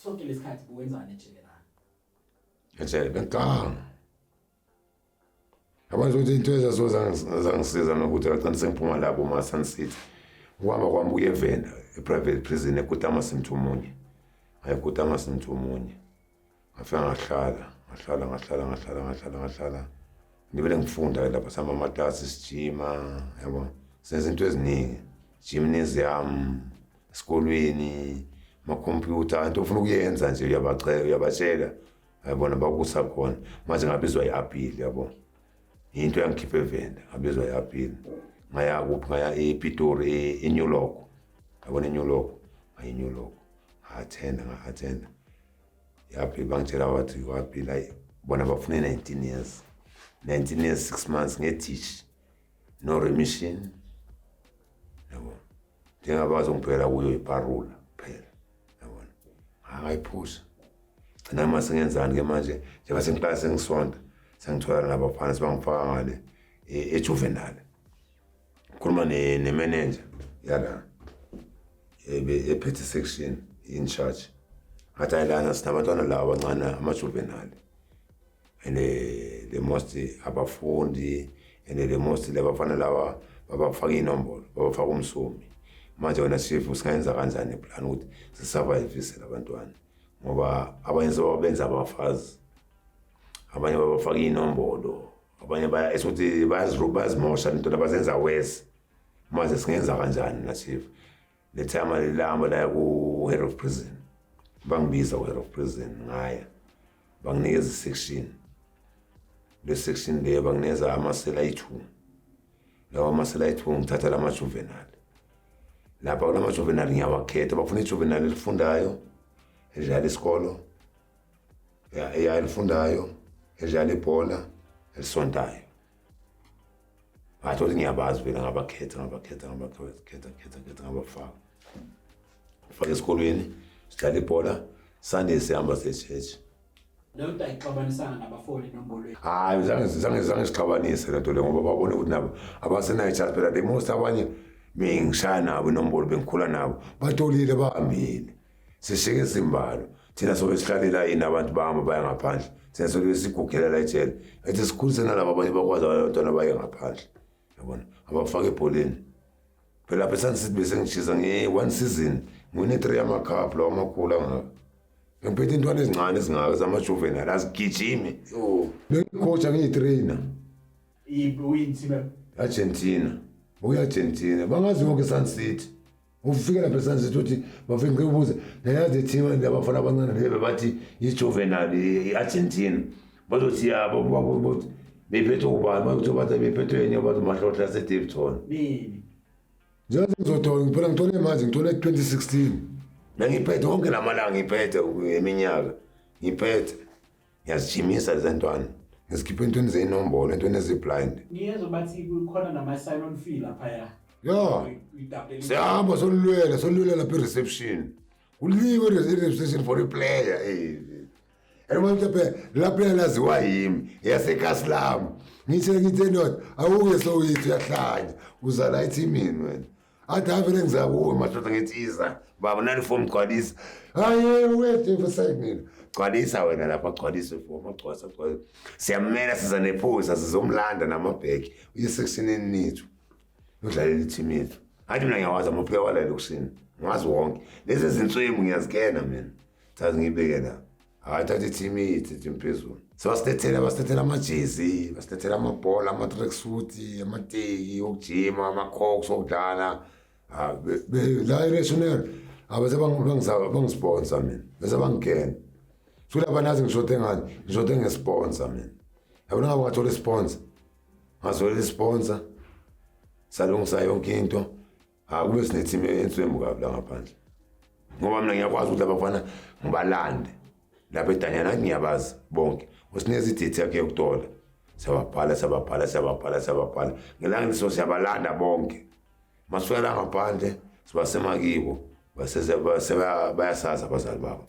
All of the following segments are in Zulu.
sonke lesikhathi buwenzani ejele la? Ejele benganga. Abantu ukuthi into ezazangisiza nokuthi aqinise ngiphuma labo ma-Sun City. Uhamba kwami uye eVenda, e-private prison eKutama Simthumunye. Ayekutama Simthumunye. Ngafika ngahlala. Ngibele ngifunda lapha sama amatasi sijima, yabo. Senze into eziningi. Gymnasium, esikolweni, ama-computer, into ofuna ukuyenza nje uyabatshela. Yabona bakusa khona. Manje ngabizwa i-appeal, yabo. Into yangikhipha eVenda, ngabizwa i-appeal. Ngaya kuphi ngaya ePitori eNew Loco. Yabona eNew Loco, New Loco. Nga-attenda. Yaphi bangitshela wathi i-appeal hayi bona bafune 19 years. 19 years 6 months nge-teach. No remission. Yabo. Njengabazi ngiphela kuyo iparula phela. Yabona. Angayiphusha. Gcina mase ngenzani ke manje njengoba sengiqala sengisonda. Sengithola nabafana sibangifaka ngale ejuvenile. Ngikhuluma ne-manager yala ephethe section in charge. Ngathi ayilana sinabantwana laba abancane ama-juvenile. And the most abafundi and the most labafana laba babafaka inombolo, babafaka umsumi. Manje wena chief usingayenza kanjani plan ukuthi sisurvive labantwana. Ngoba abanye sebenza abafazi. Abanye babafaka inombolo, abanye esothi bazimosha into abazenza wes. Manje singenza kanjani na chief? Le time lilamba la ku head of prison. Bangibiza head of prison ngaya. Banginikeza section. Le section le bangineza amasela ayi-2. Lawa amasela ayi-2 ngithatha lama juvenile. Lapha kulama juvenile ngiyawakhetha, bafuna ijuvenile elifundayo, edlala isikolo. Ya elifundayo. Edlala ibhola elisontayo. Bathola ngiyabazi vele ngabakhetha ngabafaka. Faka esikolweni, sidlala ibhola, Sunday sihamba se-church. Leyo nto ayixabanisana nabafoli enombolweni. Hayi zange sixabanise lento le ngoba babone ukuthi nabo abasenayo chance phela the most abanye bengishaya nabo inombolo bengikhula nabo. Batolile bahambile. Sishike izimbalo. Thina sobe sihlalela yini abantu bahamba baya ngaphandle. Senze sigugela la ejele. Ethi sikhulise nalabo abanye bakwazi abantwana baye ngaphandle. Yabona abafaka ebholeni. Phela lapha Sun City bese ngishisa nge-1 season ngine 3 ama-cup lawa amakhulu angaka. Ngiphethe intwana ezincane ezingaka zama-juvenile azigijimi. Bengicoacha ngiyi-trainer. Uyinsibe Argentina. Argentina. Bangazi wonke Sun City. Ufike lapha Sun City uthi bafike ngibuze yazi team labafana abancane lebe bathi i-juvenile i-Argentina. Bazothi yabo bephethe ubani bathi bathi bephethe yenye bathi Mahlohla se-Daveyton. nini? Njengoba ngizothola ngiphela ngithole manje ngithole 2016. Ngiphethe wonke lamalanga ngiphethe eminyaka. Ngiphethe. Ngiyazijimisa lezantwana. Ngisikhiphe intweni zeyinombolo, intweni eziblind. Niyezwa bathi kukhona nama-sign-on fee lapha ya. Yeah. Siyahamba solulwela lapha i-reception. Uliwe i-reception for i-player. And manje lapha laziwa yimi yaseKasilam. Ngithe not awuke Soweto uyahlanya uzala ithimini wena. Athi avele ngizakuwe madoda ngetiza baba nani form gcwalisa. Hayi wethu mfasayini. Gcwalisa wena lapha gcwalisa form agcwasa. Siyamela siza nephosa sizomlanda namabheki uye-sectionini nithu. Udlalela i-team yethu. Athi mina ngiyawazi amaplayer wala ekusini. Ngazi wonke. Lezi zintswemu ngiyazikena mina. Thatha ngibeke la. Thatha i-team yethu team phezulu. Basithethela amajezi, basithethela amabhola, ama-tracksuit, amateki, okujima, ama-cox okudlala. La i-rational. Abase bangisponsor mina. Bese bangigena. Sula banazi ngishote ngani? Ngishote ngesponsor mina. Yabona ngaba ngathola isponsor. Ngazola isponsor. Salungisa yonke into. Kube sineteam entswembu kabla ngaphandle. Ngoba mina ngiyakwazi ukuthi abafana ngibalande. Lapha eDanyana ngiyabazi bonke. Usinikeza i-date yakhe yokutola. Siyababhala. Ngelanga liso siyabalanda bonke. Masifika la ngaphandle sibasemakibo. Bayasaza abazali babo.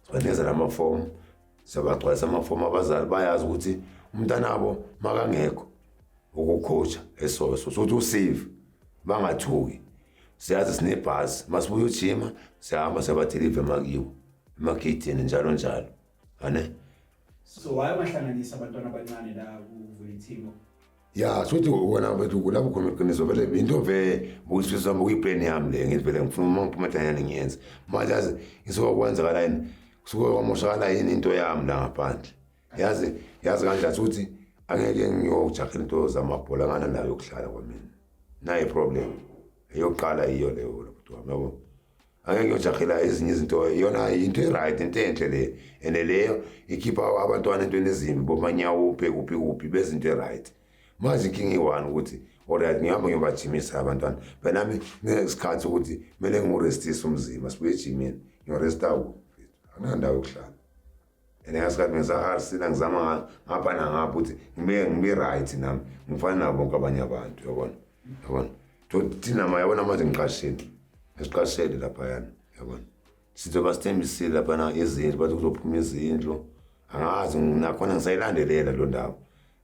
Sibanikeza lamafomu. Siyabagcwalisa amafomu abazali bayazi ukuthi umntana wabo makangekho. Ukucoacha esoso sokuthi usave bangathuki. Siyazi sinebhasi masibuya ujima siyahamba siyabathelive emakibo. emakethini njalo njalo ane So wayebahlanganisa abantwana abancane la kuvula ithimo. ya sothi wona bethu kulapho khona iqiniso vele into vele buyisisa buyiplan yami le ngivele ngifuna uma ngiphumelana ngiyenza manje yazi ngisokwenzakala yini kusuke kwamoshakala yini into yami la ngaphandle yazi kanjani ukuthi angeke ngiyojahela into zamabhola ngana nayo yokuhlala kwamina nayi problem eyoqala iyo leyo lapho yabo angeke ngiyojahela ezinye izinto yona into right into enhle le ene leyo ikhipha abantwana entweni ezimbi bomanyawo kuphi bezinto right manje inkinga iwani ukuthi alright ngihamba ngiyobajimisa abantwana but nami ngesikhathi ukuthi kumele ngurestise umzimba sibuye ejimini ngiyoresta kuphi angandawo yokuhlala ene ngasikhathi ngisahasina ngizama ngapha nangapha ukuthi ngibe right nami ngifana nabo bonke abanye abantu yabona thina mayabona manje ngiqashile esiqashele lapha yana yabona sizoba sithembisile lapha na izindlu bathi kuzophuma izindlu angazi nakhona ngisayilandelela lo ndawo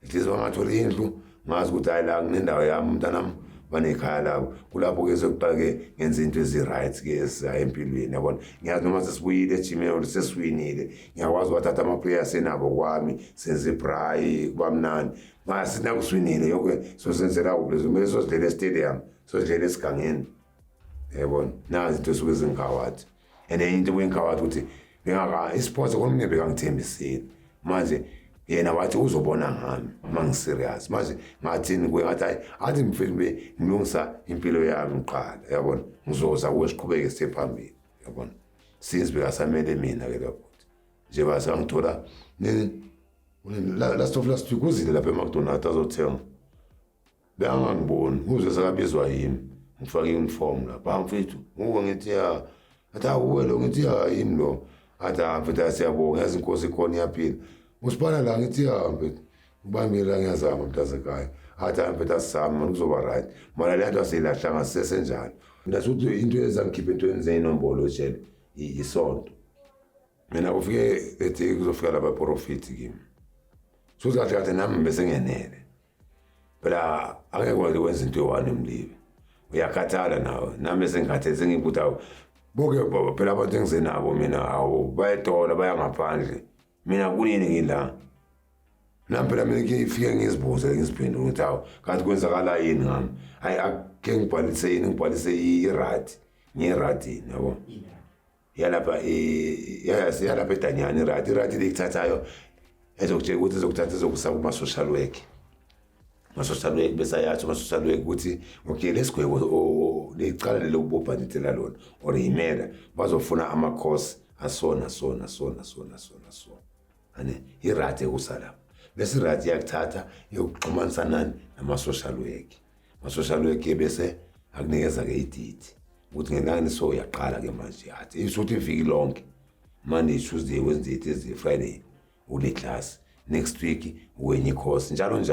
ithi bangathola indlu ngazi ukuthi hayi la kunendawo yami umntanami banekhaya labo kulapho ke sokuqake ngenza into ezi-right ke esizayo empilweni yabona ngiyazi noma sesibuyile ejimini sesiwinile ngiyakwazi wathatha amaplayer senabo kwami senze ibhrayi kuba mnandi ngasina kusiwinile yonke sosenzela kulezo kumele sozidlela estadium sozidlela esigangeni yabona nazi into esuke zingawathi and into kwengawathi ukuthi isports khona bekangithembisile manje yena wathi uzobona ngami mangiserious manje ngathini kuye ngathi athi ngifike ngilungisa impilo yami ngiqala yabona ngizoza kuwe siqhubeke siphambili yabona since bekasamele mina ke lapho nje basa ngithola last week uzile lapha eMcDonald's azothenga bengangiboni uze sakabizwa yimi ngifake uniform lapha mfethu ngoba ngithi ya athawe lo ngithi ya yini lo atha mfethu siyabonga yazi inkosi ikhona iyaphila usibona la ngithi hambe ngibambile ngiyazama mntasekhaya athi mfethu asisama kuzoba right mara le nto asiyilahla ngasesenjalo ndasuthi into ezangikhipha entweni zeyinombolo jele isonto mina ufike ethi kuzofika laba profit kimi suthi kahle nami bese ngenele phela angeke kwazi wenza into eyi-1 emlibe uyakhathala nawe nami bese ngikhathele ngikuthi awu boke phela abantu engize nabo mina awu bayatola baya ngaphandle mina kunini ngila nami phela mina ngifike ngizibuze ngiziphendule ukuthi awu kanti kwenzakala yini ngami hayi ake ngibhalise yini ngibhalise irati ngeradini yabo yalapha yalapha eDanyani irati lekuthathayo ezokutshela ukuthi ezokuthatha ezokusa kuma-social work ma-social work bese ayathi ma-social work ukuthi okay lesigwebo lecala lelo kubobhanitela lona or yimela bazofuna ama-course asona ane irati ekusala bese irati yakuthatha yokuxhumanisa nani nama-social work ma-social work bese akunikeza ke idate ukuthi ngelani so uyaqala ke manje yathi isuthi iviki lonke Monday Tuesday Wednesday Thursday Friday ule class next week wenye course njalo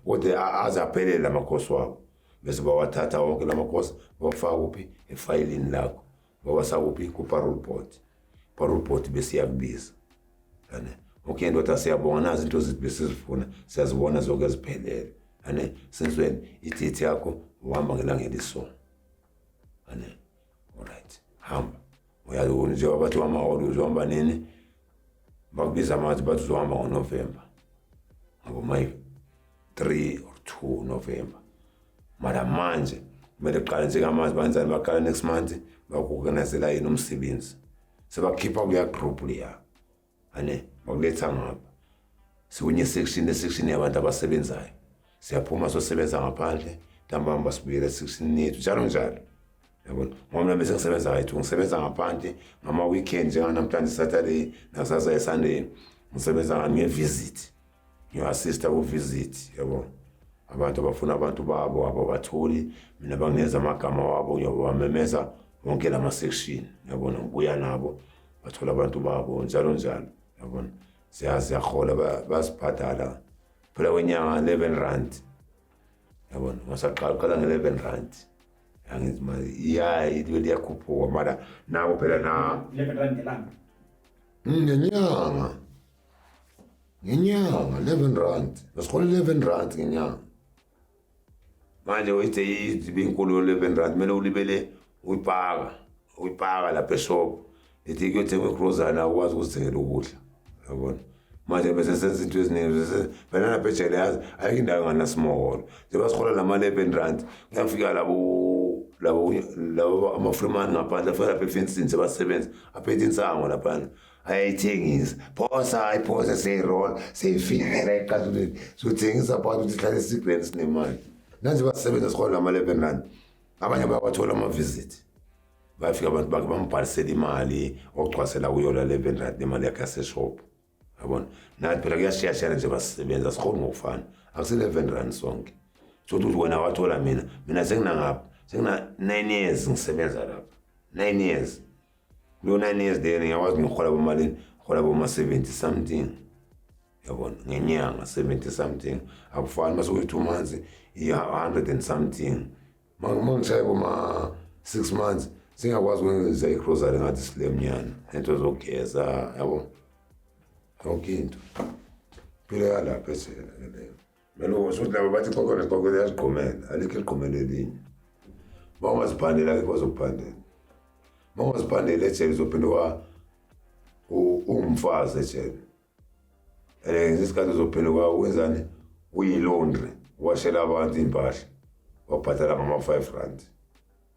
kodwa azaphelele ama-course wabo bese bawathatha wonke lama-course bawafaka kuphi efayilini lakho bawasa kuphi ku-parole board bese iyakubiza ane okay ndoda siyabonga nazi into zethu besizifuna siyazibona zonke eziphelele ane since when idate yakho uhamba ngelanga eliso ane alright hamba uyazi njengoba bathi wama-all uzohamba nini bakubiza amathi bathi uzohamba ngoNovember ngabo my 3 or 2 November mara manje kumele kuqale njengamazi banjani baqala next month baku-organizela yini umsebenzi sebakhipha kuya group leya ane bakuletha ngapha sikunye section yabantu abasebenzayo siyaphuma sosebenza ngaphandle ntambama sibuyele esection yethu njalo yabona ngoba bese ngisebenza right ngisebenza ngaphandle ngama-weekend njenganamhlanje Saturday nakusasa eSunday ngisebenza nge-visit ngiyo-assista ku-visit yabo abantu abafuna abantu babo ababatholi mina bangineza amagama wabo ngiyobamemeza wonke lama-section yabona ngibuya nabo bathola abantu babo njalo yabona siyahola basibhadala phela kwenyanga 11 rand yabona ngasaqala nge-11 rand angithi mali iyakhuphuka mara nabo phela na 11 rand ngelanga ngenyanga 11 rand basihola 11 rand ngenyanga manje uyithi ibe inkulu 11 rand kumele ulibele uyipaka lapha eshop ethi kuyothenga igrozana akwazi ukuzithengela ukudla yabona manje bese senza into eziningi banana phejele yazi ayike indawo ngana small njengoba sihola lama 11 rand kuyafika labo ama-freeman ngaphandle afika lapha efensini sebasebenza aphethe insango laphana ayayithengisa phosa seyirola seyifika eqatuleni sothengisa phakathi ukuthi ihlale isigrand sinemali nanje basebenza sihola lama 11 rand abanye bayawathola ama-visit bafika abantu bakhe bambhalisela imali okucwasela kuyo la 11 rand nemali yakhe yaseshop yabona nathi phela kuyashiyashiyana nje basebenza sikhona ngokufana akusi-11 rand sonke sokuthi ukuthi wena wathola mina sengina 9 years ngisebenza lapha 9 years lo 9 years then ngiyakwazi ngihola bomalini hola boma-70 something yabona ngenyanga 70 something akufani mase kuyi-2 months iya-100 and something mangishaye boma-6 months singakwazi ukwenza igrozari ngathi silemnyana into zogeza yabo yonke into phela yalapha leyo melo sokuthi laba bathi kokole yazigqomela alikho eligqomela elinye bawungaziphandela-ke bazokuphandela bawungaziphandela ejele uzophinde ungumfazi ejele and ngesikhathi uzophinde wenzani uyilondri washela abantu iy'mpahla wabhadala ngama-5 rand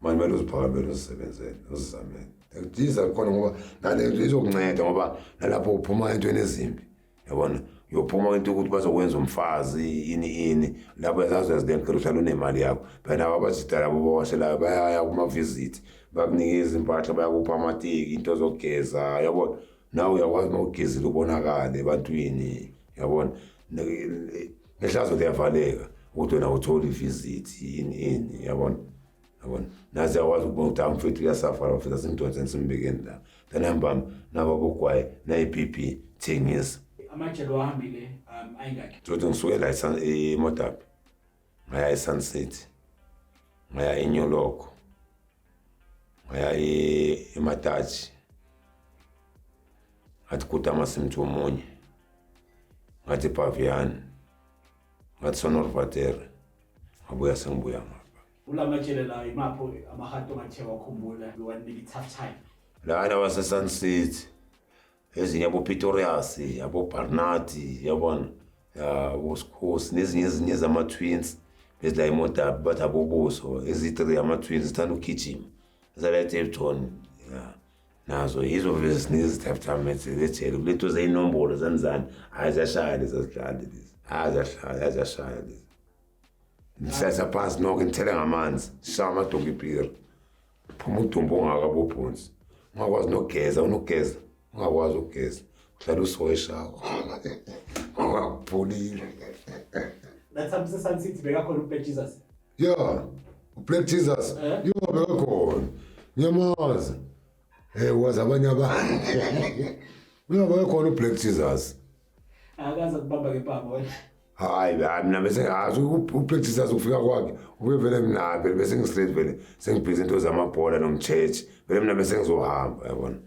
manje kumele uziphakamele uzisebenzele uzizamele akujiza khona ngoba nale izokunceda ngoba nalapho uphuma entweni ezimbi yabona uyophuma into ukuthi bazokwenza umfazi ini lapho yazazi uhlala unemali yakho phela nabo abajidala abo bawashelayo bayaya kuma-visit bakunikeza impahla bayakupha amateki into zokugeza yabona nawe uyakwazi uma ugezile ubonakale ebantwini yabona nehlazo liyavaleka ukuthi wena uthole i-visit ini yabona nazi yakwazi ukubona ukuthi amfethu uyasafara bafethu asimdonse simbekeni la tanambami nabo bogwaye nayi-PP thengisa amajelo ahambile ayingakhi sokuthi ngisuke la emodabi ngaya e-Sunset ngaya enyoloko ngaya emataji ngathi kutamasimthi omunye ngathi Pavian ngathi Sonorvatere ngabuya sengibuya ngapha ulamajele la imapho amahato ongathe wakhumbula wanika i-tough time lana wase-Sunset ezinye abo-Pitorius abo-Barnard yabona abosikhosi nezinye zama-twins bezila imodabi bathi abobuso ezi-3 ama-twins zithanda ukugijima zala-Daveyton nazo yizo vele zinezithafthamethele ejele kulento zeyinombolo zanizani ziyashaya lezi azidlali lezi ziyashaya lezi nihlahla phansi noko nithele ngamanzi shaya amadoki ipiri phuma udumbu ongakabobhonsi ungakwazi nokugeza ungakwazi ukugeza uhlala usiweshawo ungakupholile that's se-Sunset bekakhona uBlack Jesus ya uBlack Jesus bekakhona ngiyamazi wazi abanye abantu bekakhona uBlack Jesus akaze kubamba ngempama wena hayi mina bese ngazi uBlack Jesus ukufika kwakhe ube vele mina bese ngistraight vele sengibhizi into zamabhola nomchurch vele mina bese ngizohamba yabona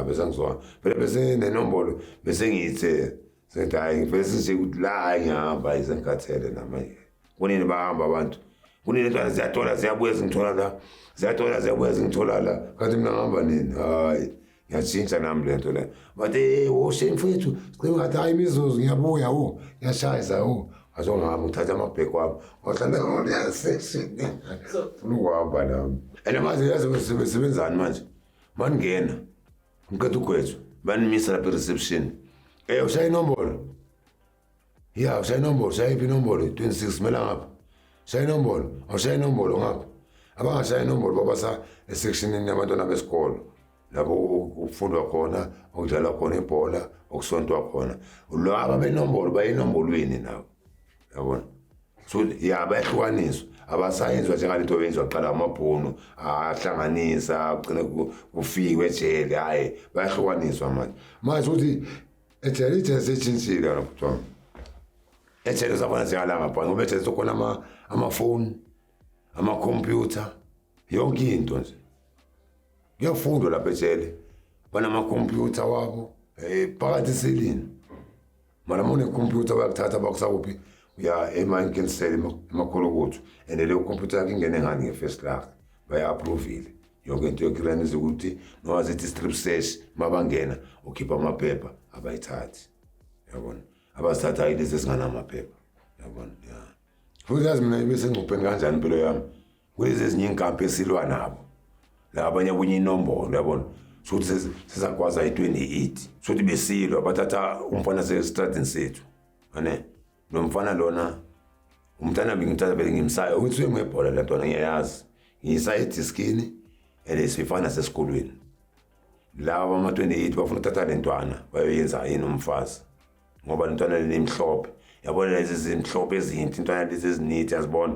bese ngizohamba vele bese nenombolo bese ngiyithe sengithi hayi bese nje ukuthi la ngihamba izengikhathele namanje kunini bahamba abantu kunini into ziyatola ziyabuya zingithola la ziyabuya zingithola la kanti mina ngihamba nini hayi ngiyashintsha nami lento le but shame mfethu sicela ngathi hayi imizuzu ngiyabuya ngiyashayisa azongihamba ngithatha amabheki wami wahlala ngona yaseshini funa ukuhamba nami and manje yazi sebenzani manje maningena ngikhetha ugwethu banimisa lapha e-reception ushaya inombolo ushaya inombolo ushaya iphi inombolo 26 mela ngapha shaya inombolo awushaya inombolo ngapha abangashaya inombolo babasa esectionini yabantwana besikolo lapho ukufundwa khona ukudlalwa khona ibhola okusontwa khona laba benombolo bayinombolweni nawo yabona so bayahlukaniswa abasayenzwa njengalento benzwa qala amabhono ahlanganisa ugcine kufikwe ejele hayi bayahlukaniswa manje ukuthi ejele sechintshile lapho ejele zabona ziyala ngapha ngoba ejele sokhona amafoni amakhompyutha yonke into nje kuyafundwa lapha ejele banamakhompyutha wabo phakathi eselini mara mone computer bayakuthatha bakusawuphi uya emayinkenseli emakholokothi and leyo computer yakho ingene ngani nge-first class baya-approvile yonke into yokuranisa ukuthi noma sithi strip search mabangena ukhipha amaphepha abayithathi yabona abasithatha ilezi esingana amaphepha yabona futhi yazi mina bese ngicupeni kanjani impilo yami kulezi ezinye inkampi esilwa nabo la abanye kunye inombolo yabona sokuthi sizakwazi i-28 sokuthi besilwa bathatha umfana sestradini sethu ane nomfana lona umntana bengithatha bengimsaya ukuthi uyemebhola la ntwana ngiyayazi ngiyisa ediskini elesifana sesikolweni laba ama-28 bafuna ukuthatha le ntwana bayoyenza yini umfazi ngoba le ntwana lenemhlophe yabona lezi zimhlophe ezinhle intwana lezi ezinithi yazibona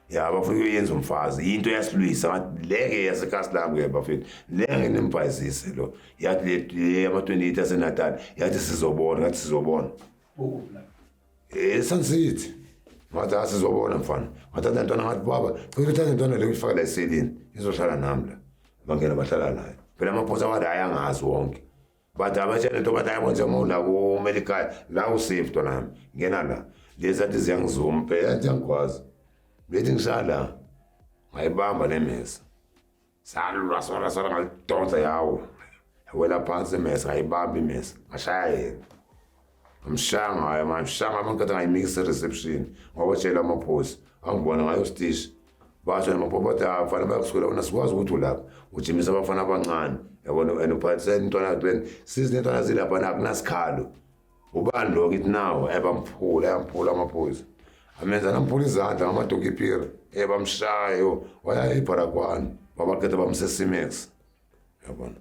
ya bafuna ukuyenza umfazi into yasilwisa ngathi leke yaseKaSlami ke bafethu lenge nembhayisise lo yathi le ama-28 yaseNatal yathi sizobona ngathi sizobona Sun City ngathi asizobona mfana ngathi le ntwana ngathi baba ngithatha le ntwana le uyifaka la eselini izohlala nami la bangena bahlala naye phela amaphosa wathi ayangazi wonke bathi abatshela into bathi ayabona nje uma ula ku-medical la usafe ntwanami ngena la lezi athi ziyangizuma phela yathi angikwazi bethi ngishala ngayibamba nemesa salwa sola ngalidonsa yawo wela phansi imesa ngayibamba imesa ngashaya yena amshanga amankatha ngayimikisa e-reception ngabatshela amaphosi angibona ngayo stish basho namaphosi bathi afana bayakusukela wona sikwazi ukuthi ulapha ujimisa abafana abancane yabona and uphathiseni intwana kutweni sizinentwana zilapha nakunasikhalo ubani lo kithi nawo ayamphula amaphosi amenza namphula izandla ngamadokipiri bamshayo waya eBaragwana babakhetha bamsesimex yabona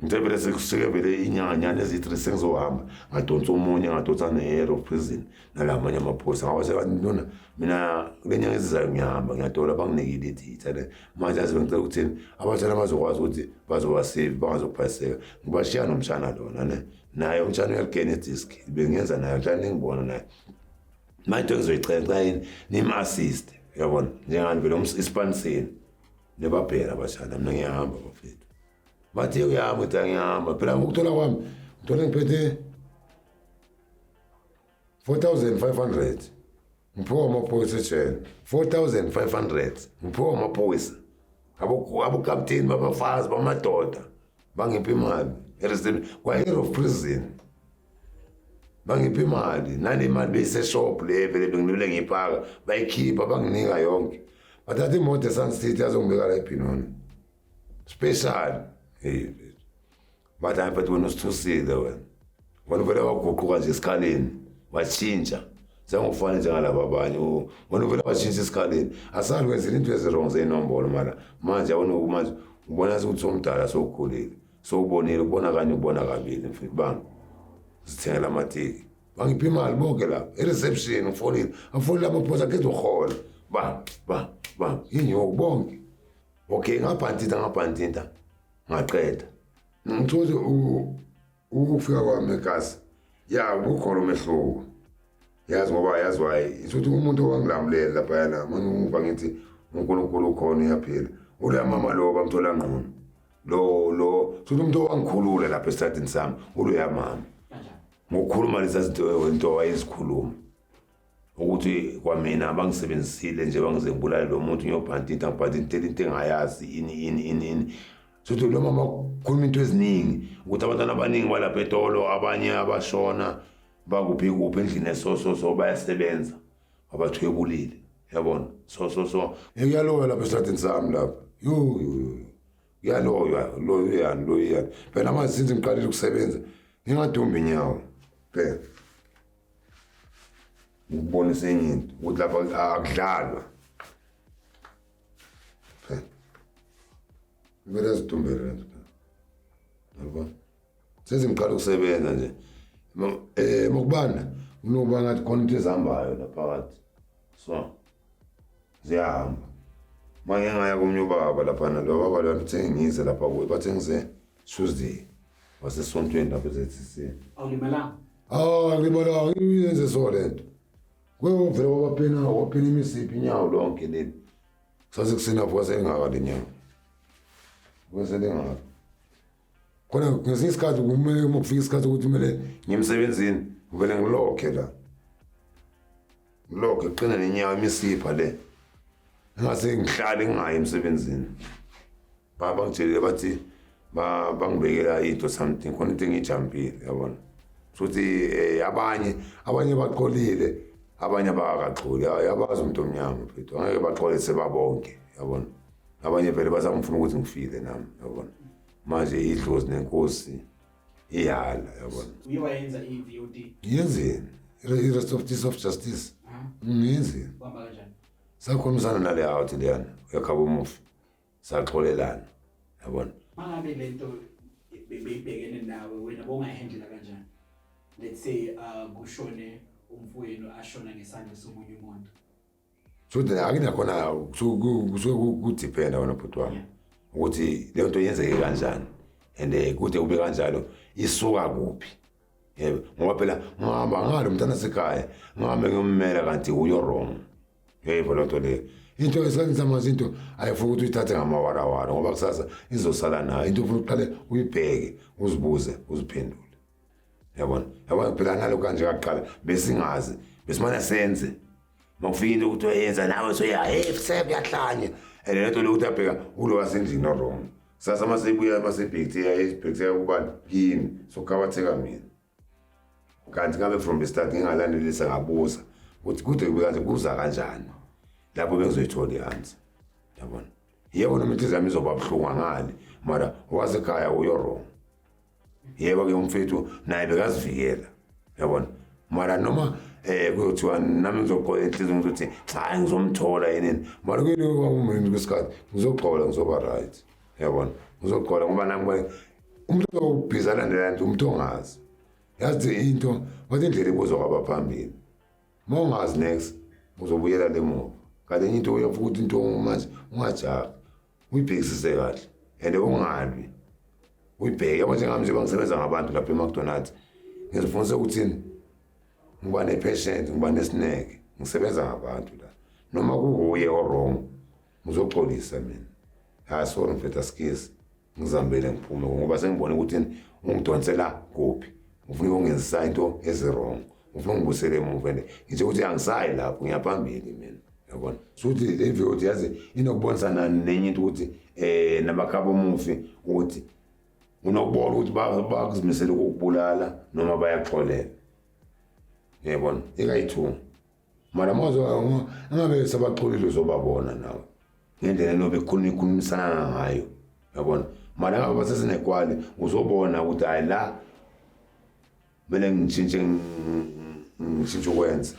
ngitebele sekusike vele inyanyana ezithi sengizohamba ngadonsa omunye ngadonsa ne-air of prison nalamanye amaphosa ngawase kanti mina kule nyanga ezizayo ngiyahamba ngiyadola banginikile iditha le manje azi bengicela ukuthini abatshana bazokwazi ukuthi bazobasave bangazophaseka ngibashiya nomshana lona ne naye umshana uyaligena idisk bengenza naye mhlawumbe ngibona naye manje ngizoyicela yini nim-assist yabona njengani vele ispaniseni nebabhera abashana mina ngiyahamba bafethu bathi uyahamba uthi angihamba phela ukuthola kwami ngithole ngiphethe 4,500 ngiphiwa amaphoyisa ejele 4,500 ngiphiwa amaphoyisa abokapteni babafazi bamadoda bangiphi imali kwa-air of prison bangiphi imali nanemali beyiseshop le vele benginibile ngiyipaka bayikhipha banginika yonke bathatha imoto eSun City yazongibeka la ePinoni special bathi ayiphethe wena usithusile wena vele waguquka nje esikhaleni watshintsha sengofana njengalaba abanye wena vele watshintsha esikhaleni asali kwenzela into ezirong zey'nombolo mara manje manje ubona ukuthi somdala sowukhulile sowubonile ukubona kanye ukubona kabili mfethu bami sithengela amatiki bangiphi imali bonke lapha e-reception ufonile afonile amaphosa akhetha uhola ba inyoko bonke okay ngabhantinta ngaqeda ngithothi ukufika kwami eKasi ya kukhona umehluko yazi ngoba yazi waye ithuthi umuntu owangilamulela laphayana mangiba ngithi uNkulunkulu ukhona uyaphila ule mama lo bamthola ngqono lo futhi umuntu owangikhulula lapha esithatini sami uloya mama ngokukhuluma lesazinto into wayezikhuluma ukuthi kwamina bangisebenzisile nje bangize ngibulale lo muntu ngiyobhantinta into engayazi ini futhi lo mama khuluma into eziningi ukuthi abantwana abaningi balapha eTolo abanye abashona bakuphi endlini eso bayasebenza abathwebulile yabona so ngiyaloya lapha esithatini sami lapha loya phela manje since ngiqalile ukusebenza ngingadumbi inyawo phela ngibonisa enye into ukuthi lapha akudlalwa phela ngibele zidumbele lento yabona sezingiqala ukusebenza nje mokubanda kunoba ngathi khona into ezihambayo lapha phakathi so ziyahamba manje ngaya komnye ubaba laphana lo baba lo bathengise lapha kuye bathengise Tuesday wasesontweni lapha eZCC awulimalanga ngibona ngiyenze so lento kwevela waphena imisiphi inyawo lonke leli sasekusina kwasengaka lenyawo kwaselengaka khona ngesinye isikhathi kumele ukufika isikhathi ukuthi kumele ngimsebenzini vele ngilokhe la ngilokhe qina nenyawo imisipha le ngase ngihlale ngingayi emsebenzini bangitshelile bathi bangibekela into something khona into engiyijampile yabona futhi abanye baqolile abanye abakaxoli yabazi umuntu omnyama mfethu angeke baxole sebabonke yabona abanye vele bazangifuna ukuthi ngifile nami yabona manje idlozi nenkosi iyala yabona uyayenza i-VOD yenzeni i-restorative of justice ngiyenzeni kwamba kanjani sakhulumisana nale out leyana yakhaba umufi saxolelana yabona mangabe lento bebhekene nawe wena bongayihandle kanjani let's say kushone umfowenu ashona ngesandla somunye umuntu so then akinakhona kudependa wena bhuti wami ukuthi le nto yenzeke kanjani and kude kube kanjalo isuka kuphi yebo ngoba phela ngihamba ngalo umntana sekhaya ngihambe ngiyommela kanti uyo wrong yebo lento le into esenza izinto ayifuna ukuthi uyithathe ngamawarawara ngoba kusasa izosala nayo into ufuna uqale uyibheke uzibuze uziphendule yabona phela nalo kanje kaqala besingazi besimane senze makufika into ukuthi uyenza nawe sebuyahlanya and lento lokuthi abheka ulo wasendlini no wrong sasa masebuya masebhektheya kubani yini sokukabatheka mina kanti ngabe from the start ngingalandelisa ngabuza ukuthi kude kube kanje kuza kanjani lapho bengizoyithola ihansi yabona yebo noma inhliziyo yami izoba buhlungu ngale mara wasekhaya uyo wrong yebo ke umfethu naye bekazivikela yabona mara noma kuthiwa nami ngizoqola inhliziyo ukuthi cha ngizomthola yini mara kuyini kwamanje kwesikhathi ngizoqola ngizoba right yabona ngizoqola ngoba nami umuntu obhiza landela nje umuntu ongazi yazi into wathi indlela ibuzwa kwabaphambili mongazi next uzobuyela lemuva kanti enye into uyafuna ukuthi into manje ungajaha uyibhekisise kahle and ungalwi uyibheke yabo njengamanje bangisebenza ngabantu lapha eMcDonald's ngizifundise ukuthini ngiba nepatient ngiba nesineke ngisebenza ngabantu la noma kuhuye wrong ngizoxolisa mina sorry mfethu skills ngizambele ngiphume ngoba sengibone ukuthi ungidonsela kuphi ufuna ukungenzisa into ezi-wrong ufuna ngibusele emuva and ngisho ukuthi angisayi lapho ngiyaphambili mina yabona futhi le VOD yazi inokubonisana nenye into ukuthi nabakhaba umufi ukuthi unokubona ukuthi bakuzimisela ukubulala noma bayaxolela yabona ikayi-2 mara manje ngabe sabaxolile uzobabona nawe ngendlela nobe khulumisana ngayo yabona mara ngabe basesenekwali uzobona ukuthi hayi la kumele ngitshintshe ukwenza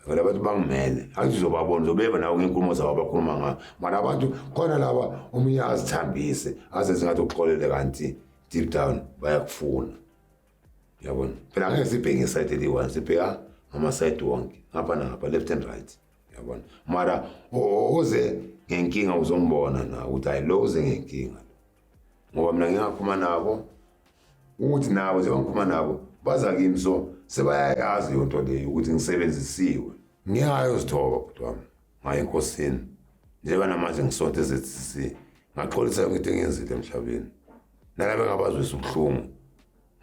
wena abantu bangimele akuzobabona uzobeba nawe ngenkulumo zabo abakhuluma ngayo mara abantu khona laba omunye azithambise azenze ngathi uxolele kanti deep down bayakufuna yabona phela angeke sibheke ngeside eliyi-1 sibheka ngamasayidi wonke ngapha nangapha left and right yabona mara oze ngenkinga uzombona nawe ukuthi hayi lo uze ngenkinga ngoba mina ngingakhuluma nabo ukuthi nabo njengoba ngikhuluma nabo baza kimi so sebayayazi yonto leyo ukuthi ngisebenzisiwe ngiyayozithoba bhuti wami ngaye enkosini njengoba namanje ngisonto eZCC ngaxolisa yonke into engiyenzile emhlabeni nalabe ngabazwisa ubuhlungu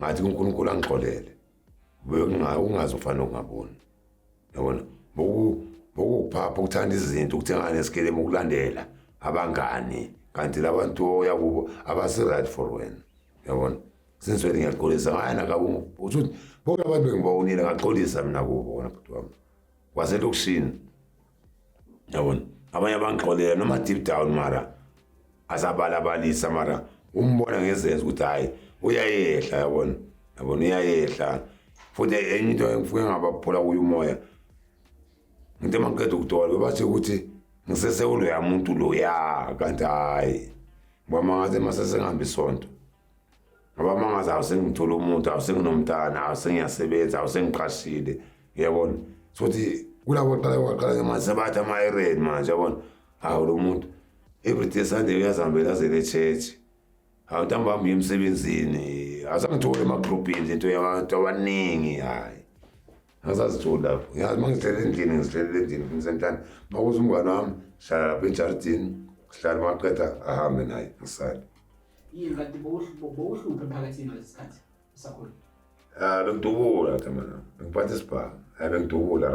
ngathi uNkulunkulu angixolele ungazi ufana ungaboni yabona bokuphapha ukuthanda izinto ukuthengana nesikelemu ukulandela abangani kanti labantu yakubo abasi-right for wena yabona siniswele ngiyaxolisa ngaye nakabu uthi bonke abantu bengibawonile ngaxolisa mina kubo wona bhuti wami waselokishini yabona abanye abangixolela noma deep down mara asabalabalisa mara umbona ngezenzo ukuthi hayi uyayehla yabona uyayehla futhi enye into engifike ngabaphula kuyo umoya into mangiqeda ukudola bathi ukuthi ngisesewulo yamuntu loya kanti hayi ngoba mangaze masesengihamba isonto ngoba mangaze awusengithola umuntu awusenginomntana awusengiyasebenza awusengiqashile yabona futhi kulabo qala manje sebathi ama-iron manje yabona hawu lo muntu everyday Sunday uyazihambela azele church hawu ntambama emsebenzini asangithole emagrupini into yabantu abaningi hayi angisazitholi lapho yazi mangihlele endlini ngisentana makuze umngane wami hlala lapha ejardini sihlale maqeda ahambe naye ngisale yini kanti bowuhluphe emphakathini ngalesi sikhathi usakhula bengidubula tamana ngiphathe isibhaga bengidubula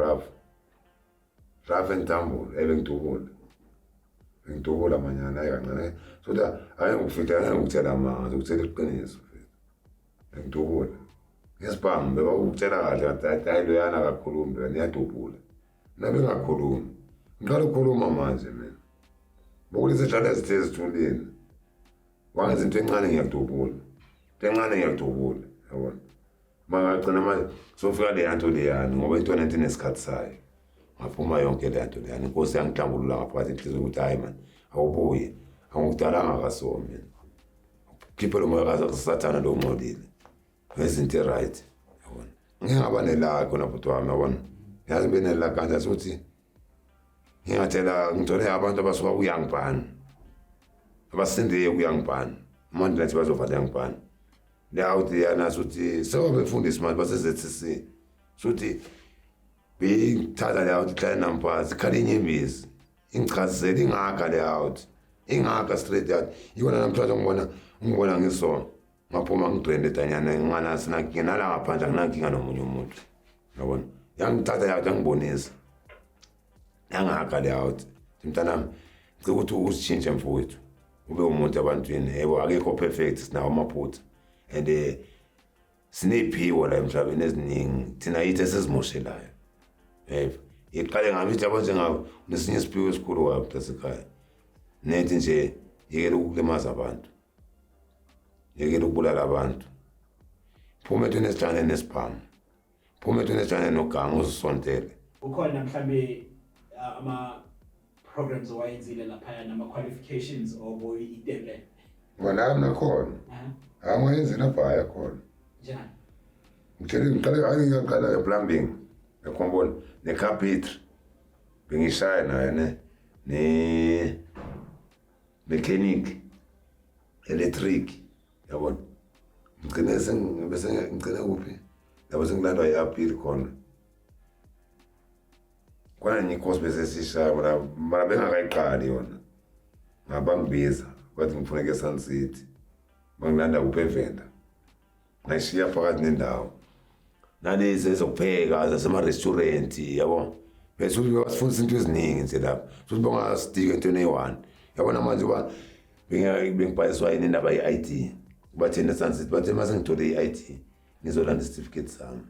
Raf Ntambo bengidubula ngidubula manyana hayi kancane so that ayengufika ngikutshela manje ukutshela iqiniso ngidubula ngesibhamu beba ukutshela kahle hayi loyana akakhulumi wena niyadubula nabe ngakhulumi ngiqala ukukhuluma manje mina bokulise hlala ezithe ezithulile wangenza into encane ngiyadubula yabona mangagcina manje sofika le yanto leyani ngoba into nento inesikhathi sayo ngaphuma yonke le yanto leyani inkosi yangihlambulula ngaphakathi inhliziyo ukuthi hayi man awubuye angukudalanga kaso mina khipha lo moya kasathana lo ngcolile ngezinto right yabona ngingaba nelaka khona bhuti wami yabona yazi benelaka kanje sokuthi ngingathela ngithole abantu abasuka kuyangibhani abasindiye kuyangibhani manje lathi bazovala yangibhani le out yana sokuthi sebefundisa manje base-ZCC sokuthi beyithatha le out ihlale namphansi ikhale inyembezi ingichazisele ingakha le out ingakha straight out yona namhlanje ngibona ngisona ngaphuma ngidwende danyana nginganasi nginala ngaphandle anginankinga nomunye umuntu yabona yangithatha le out yangibonisa yangakha le out mntanami ngicela ukuthi usitshintshe mfowethu ube umuntu abantwini yebo akekho perfect sinawo amaphutha and sinephiwo la emhlabeni eziningi thina yithi esizimoshelayo iqale ngami ithi abantu njengabo nesinye isiphiwo esikhulu kabi tasekhaya nethi nje yekela ukulimaza abantu yekela ukubulala abantu phuma ethweni esihlangane nesibhamu phuma ethweni esihlangane nogango uzisontele ukhona mhlambe ama-programs owayenzile laphaya nama-qualifications oboy itele wala nakhona angayenzela phaya khona njani ngicela plumbing yakhombona ne-carpentry bengishaya naye ne mechanic electric yabona ngicine kuphi labo sengilandwa yi-appeal khona kwana nikosi besesishaya mara bengakayiqali yona ngabangibiza bathi ngifuneke eSun City bangilanda kuphi eVenda ngayishiya phakathi nendawo nalezi ezokupheka zasema-restaurant yabo bese basifundisa into eziningi nje lapha sokuthi bangastika entweni eyi-1 yabona manje uba bengibhaliswa yini indaba ye-IT bathina eSun City bathe mase ngithole i-IT ngizolanda isitifiketi sami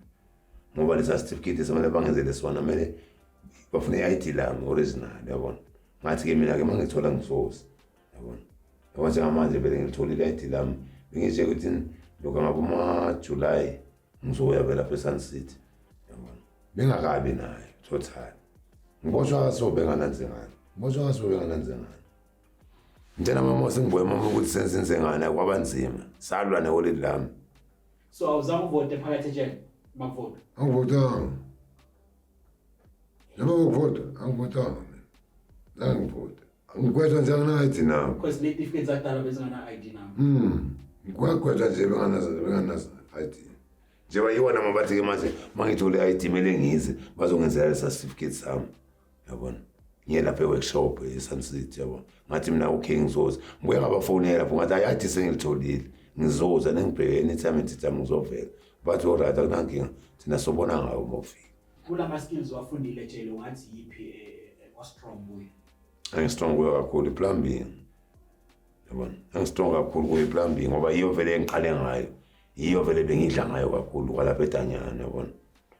ngoba lesa sitifiketi samele bangenzele sona kumele bafune i-IT lami original yabona ngathi-ke mina-ke uma ngithola ngizoza yabona yabona njengamanje vele ngilitholile i-IT lami bengitshe ukuthi lokhu ngabe uMaJulayi ngizoya vela lapha eSun City yabona bengakabi nayo total ngiboshwa ngaso njena mama sengibuye mama ukuthi senze ngani kwabanzima salwa neholide lami so awuzange uvote phakathi ejele makuvota angivotanga yabo angivotanga mina angivota ngikwetha nje angina-ID nami because letifiketi zakudala bezingana-ID nami ngikwetha nje benganazo-ID njengoba yiwona mabathi-ke manje uma ngithole i-ID kumele ngize bazongenzela lesa certificate sami yabona ngiye lapha e-workshop eSun City yabona ngathi mina okay ngizoza ngibuye ngabafonela pho ngathi i-ID sengilitholile ngizoza nengibheke anytime ngizovela bathi alright akunankinga thina sobona ngayo uma ufika kulama-skills wafundile ejele ungathi yiphi ostrong kuyo angistrong kuyo kakhulu i-plumbing yabona angistrong kakhulu kuyo i-plumbing ngoba iyo vele engiqale ngayo iyo vele bengidla ngayo kakhulu kwalapha eDanyana yabona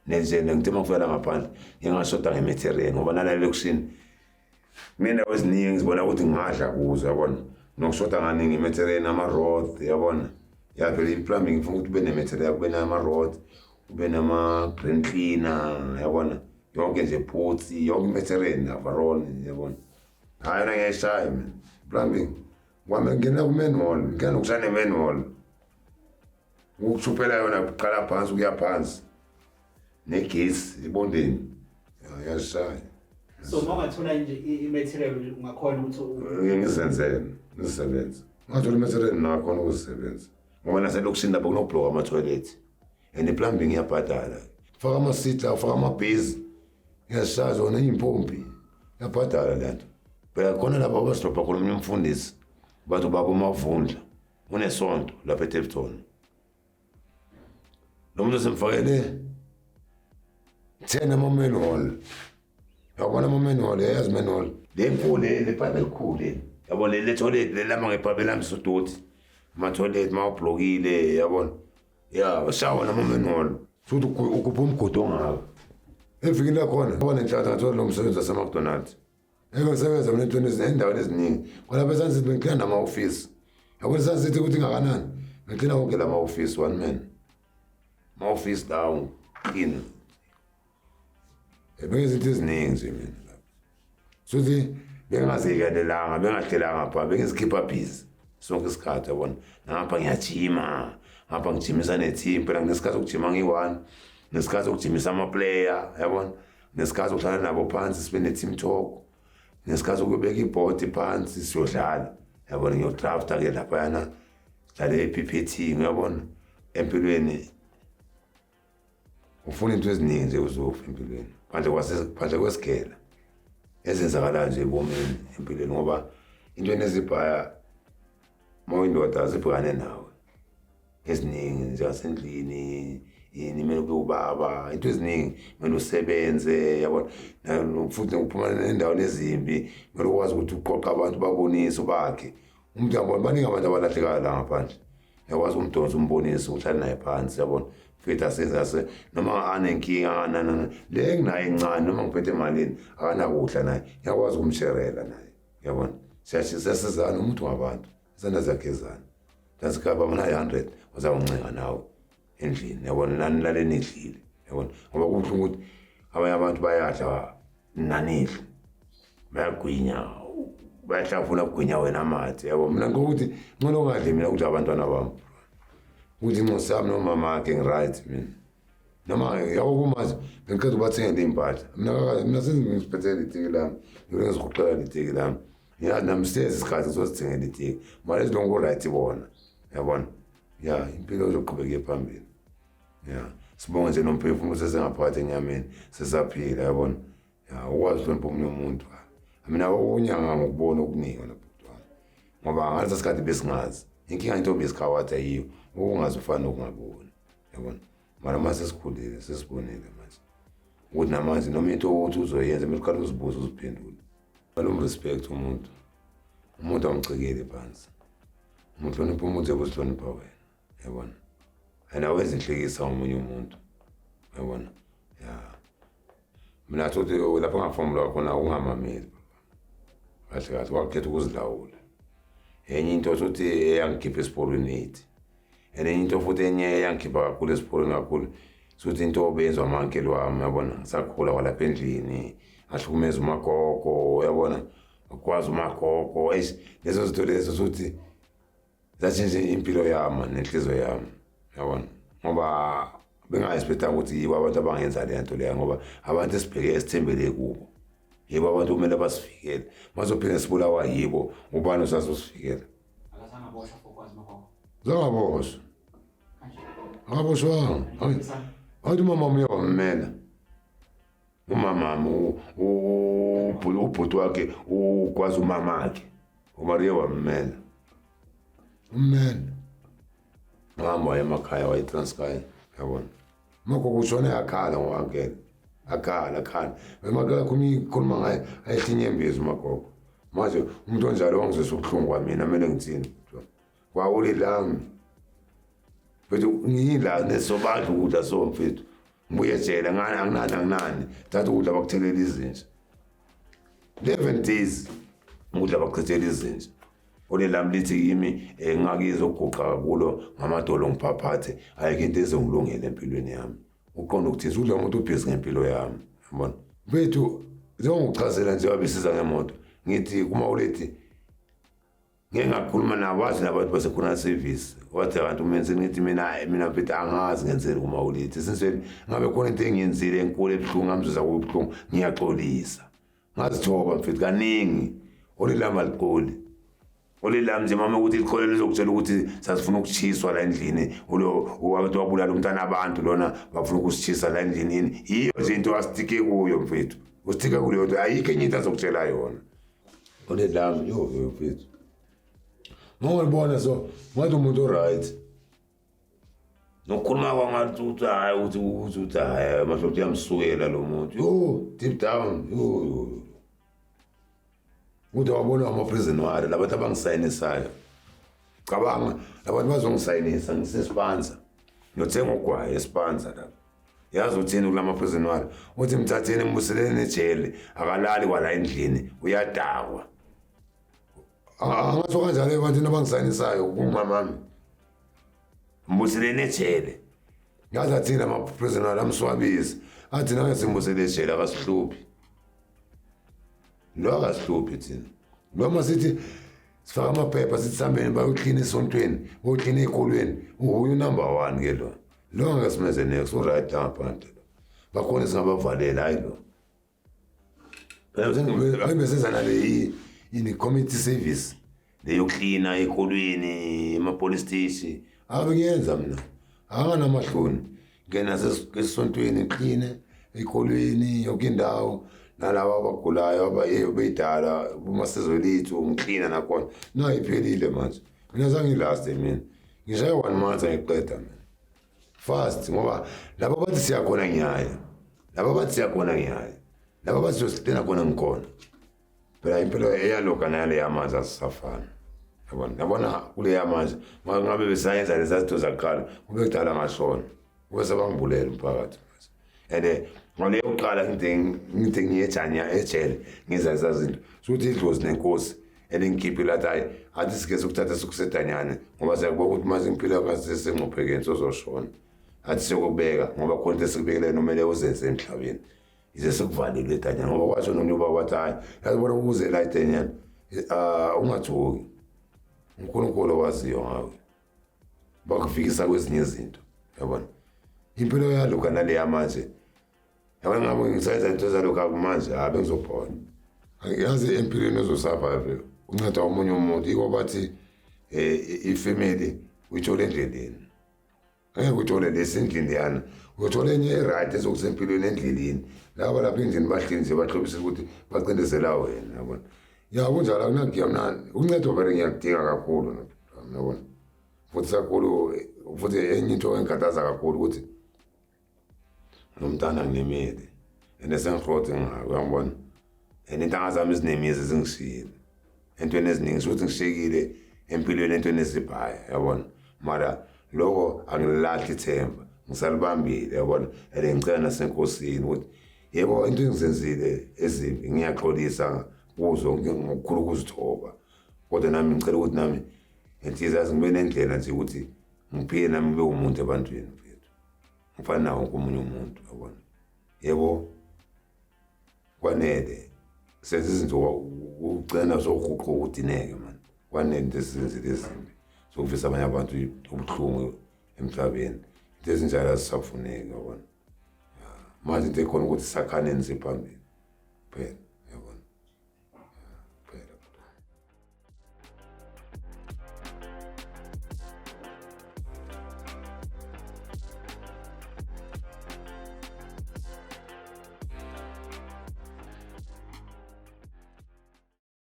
nje ngithi uma kufika ngaphandle ngingashoda ngematerial ngoba nalelo kushini mina weziningi ngizibona ukuthi ngadla kuzo yabona nokushoda nganingi imaterial nama-rod yabona yavele i-plumbing ifuna ukuthi ube nematerial kube nama-rod ube nama-drain cleaner yabona yonke nje putsi yonke imaterial navarol yabona hayi yona ngiyayishaya mina plumbing kwami ngena ku-manhole ngena nokushaya ne-manhole ukuchuphela yona kuqala phansi ukuya phansi negesi ibondeni yashaya so uma ungathola nje i-material ungakhona ukuthi ngizisebenza ungathola i-material nakhona ukuzisebenza ngoba naselokishini lapho kunobhloka ama-toilet and i-plumbing iyabhadala faka ama-seat ufaka amabhezi iyashaya zona iy'mpompi iyabhadala le nto phela khona lapho abasidobha khona omunye umfundisi bathi ubaba uMavundla unesonto lapha eTavern lo muntu semfakele 10 ama-manhole yabona ama-manhole yayazi manhole le mfule le pipe elikhulu yabona le toilet le lama ngepipe lami sodoti ama toilet mawublokile yabona ya shawa noma menol futhi ukupha umgodi ongaka evikini lakhona yabona inhlanhla ngathola lo msebenzi waseMcDonald's ngisebenza mina endaweni eziningi khona bese ngithi bengiklina nama-office yabona sasithi ukuthi ngakanani ngiklina konke lama-office one man ma-office down clean bengezinto eziningi nje mina sokuthi bengazikelelanga bengahlelanga pha bengizikhipha busy sonke isikhathi yabona ngapha ngiyajima ngapha ngijimisa ne-team phela nginesikhathi sokujima ngiyi-one ngesikhathi sokujimisa ama-player yabona ngesikhathi sokuhlala nabo phansi sibe ne-team talk ngesikhathi sokubeka ibhodi phansi siyodlala yabona ngiyodrafta-ke laphayana dlale e-PPT uyabona empilweni ufuna into eziningi nje uzofa empilweni phandle kwesigela ezenzakalayo nje ebomini empilweni ngoba into enezibhaya mawuyindoda zibhekane nawe eziningi njengasendlini yini kumele ube ubaba into eziningi kumele usebenze yabona futhi uphuma endaweni ezimbi kumele ukwazi ukuthi uqoqa abantu babonise ubakhe umuntu yabona baningi abantu abalahlekayo la ngaphandle yakwazi umdonsa umbonise uhlale naye phansi yabona futhi asenze noma anenkinga le enginayo encane noma ngiphethe emalini akanakudla naye yakwazi ukumsherela naye yabona siyasizana umuntu ngabantu isandla zakhe ezana dasikaba mina 100 uzawuncenga nawe endlini yabona nani lale nidlile yabona ngoba kusho ukuthi abanye abantu bayadla nanidla bayagwinya bayahlafuna ukugwinya wena amathe yabo mina ngokuthi ngcono ungadli mina ukuthi abantwana bami ukuthi ngosami nomama akhe ngiright mina noma yabo kumazi bengiqeda ubathengele impahla mina sengisiphethe litiki lami ngiziguqela litiki lami yazi nami siyezi isikhathi sozithengela litiki manje lonke right bona yabona ya impilo izoqhubeka phambili ya sibonga nje nomphefumulo sesengaphakathi enyameni sesaphila yabona ya ukwazi uhlonipha omunye umuntu mina unyanga ngokubona okuningi lapho ngoba ngathi isikhathi besingazi inkinga intombi esikhawatha yiyo ukungazi ufana ukungaboni yabona mara mase sikhulile sesibonile manje ukuthi namanje noma into othi uzoyenza kumele uqale uzibuze uziphendule balomrespect umuntu amgcikeli phansi umuntu hlonipha umuntu ebuzihlonipha wena yabona anawenza inhlekisa ngomunye umuntu yabona ya mina thothi lapho ngafomula khona ungamameli kahle kahle wakhetha ukuzilawula enye into thothi eyangikhipha esiporweni ethi enye into futhi enye eyangikhipha kakhulu esiporweni kakhulu sokuthi into obenzwa amankeli wami yabona ngisakhula kwalapha endlini ahlukumeza umagogo yabona ukwazi umagogo lezo zinto lezo sokuthi zashintshe impilo yami nenhliziyo yami yabona ngoba bengayispecta ukuthi yibo abantu abangenza le nto leyo ngoba abantu esibheke esithembele kubo yibo abantu kumele basifikele mazophinde sibulawa yibo ubani usazosifikela akasangaboshwa fokwazi magogo zangaboshwa akaboshwanga hayi umama uyawamela umama ubhuti wakhe ukwazi umama wakhe uMaria wamela umela ngihamba waye emakhaya waye Transkei yabona magogo ushone yakhala ngowankela akhala emakhala khuluma ngaye ayihlinyembezi umagogo manje umuntu onjalo wangizwisa ubuhlungu kwamina kumele ngithini kwawuli lami mfethu ngiyila nesobadla ukudla so mfethu ngibuye ejele ngani anginani thatha ukudla bakuthelela izinja 11 days ukudla bakuthelela izinja olelami lithi yimi ngakizo ukuguqa kulo ngamadolo ngiphaphathe ayike into ezongilungela empilweni yami uqonda ukuthi izudla umuntu ubhizi ngempilo yami yabona mfethu njengokuchazela nje wabisiza ngemoto ngithi kuma ulethi ngeke ngakhuluma nabazi nabantu basekhona service wathi abantu umenze ngithi mina mfethu angazi ngenzele kuma ulethi sinsweni ngabe khona into engiyenzile enkulu ebuhlungu ngamzuza kubuhlungu ngiyaxolisa ngazithoba mfethu kaningi olelama liqoli olelami nje mama ukuthi ikhole lizokutshela ukuthi sasifuna ukuchiswa la endlini abantu wabulala umntana abantu lona bafuna ukusitshisa la endlini yiyo nje into asitike kuyo mfethu usitike kuyo nto ayikho enye into azokutshela yona olelami yo mfethu ngibona so ngathi umuntu right nokukhuluma kwangathi uthi hayi uthi hayi mhlawumbe uyamsukela lo muntu yo deep down yo ukuthi wabona ama-prison wari labantu abangisayinisayo. Cabanga labantu bazongisayinisa ngisespanza ngiyothenga ugwayi espanza lapho. Yazi uthini kulama-prison wari uthi mthatheni mbuseleni ejele akalali kwala endlini uyadakwa. Angatsho kanjalo ebantwini abangisayinisayo kumamami mbuseleni ejele. Yazi athini ama-prison wari amswabisi athi nangesimbusele ejele akasihluphi. Lo akasihluphi thina. Noma sithi sifaka amaphepha sithi sihambeni bayoklina esontweni boklina ey'kolweni nguye unumber 1 ke lo. Lo angasimeze next uright laphansi lo. Bakhona singabavalela hayi lo. Hayi besenza nale yini community service leyoklina ey'kolweni ema-police station. Abengiyenza mina anganamahloni ngena esontweni kline ey'kolweni yonke indawo nalabo abagulayo beyidala kumasizwe lethu ngiklina nakhona nayiphelile manje. Mina zangilaste mina ngishaya 1 month angiqeda mina fast ngoba laba bathi siyakhona ngiyaya laba bathi siyakhona ngiyaya laba bathi siyositena khona ngikhona phela impilo eyaloka nale yamanje asisafana. Yabona kule yamanje ngabe besayenza lezi zinto zakuqala kube kudala ngashona bese bangibulela umphakathi. And ngale yokuqala ngide ngiyejanya ejele ngizaza izinto sokuthi idlozi nenkosi elingikhiphi lathi hayi athi sike sokuthatha sokusedanyane ngoba siyakubona ukuthi manje impilo yakho sengqophekeni sozoshona athi sekubeka ngoba khona into esikubekele nomele uzenze emhlabeni ize sikuvalile edanyane ngoba kwasho nomnye wathi hayi yazibona ukuze la edanyane ungathuki uNkulunkulu waziyo ngawe bakufikisa kwezinye izinto. Yabona impilo yaloka nale yamanje yabona ngabe ngisayenza into zaloka manje bengizobhona yazi empilweni ezosurvive unceda omunye umuntu iko bathi ifamily uyithola endleleni. Angeke uthole lesendlini yana uthola enye right ezokusempilweni endleleni laba lapha endlini bahlinze bahlobisa ukuthi bacindezela wena. Yabona ya kunjalo akunakuyamnani uncedo vele ngiyakudinga kakhulu yabona futhi kakhulu futhi enye into engikhathaza kakhulu ukuthi nomntana nginemile enesengirhothi ngayo uyangibona intanga zami ezinemizi zingishiyile entweni eziningi futhi ngishekile empilweni entweni ezibhaya yabona mara lokho angilahli ithemba ngisalibambile yabona ngicela nasenkosini ukuthi yebo into engizenzile ezimbi ngiyaxolisa kuzo ngokukhulu ukuzithoba kodwa nami ngicela ukuthi nami inhliziyo ngibe nendlela nje ukuthi ngiphile nami ngibe umuntu ebantwini bethu ngifana nawo komunye umuntu yabona. Yebo kwanele senze izinto ugcina sokuquqa udineke man kwanele into esizenzile ezimbi sokuvisa abanye abantu ubuhlungu emhlabeni into ezinjalo azisafuneki yabona. Manje into ekhona ukuthi sakhane nje phambili phela.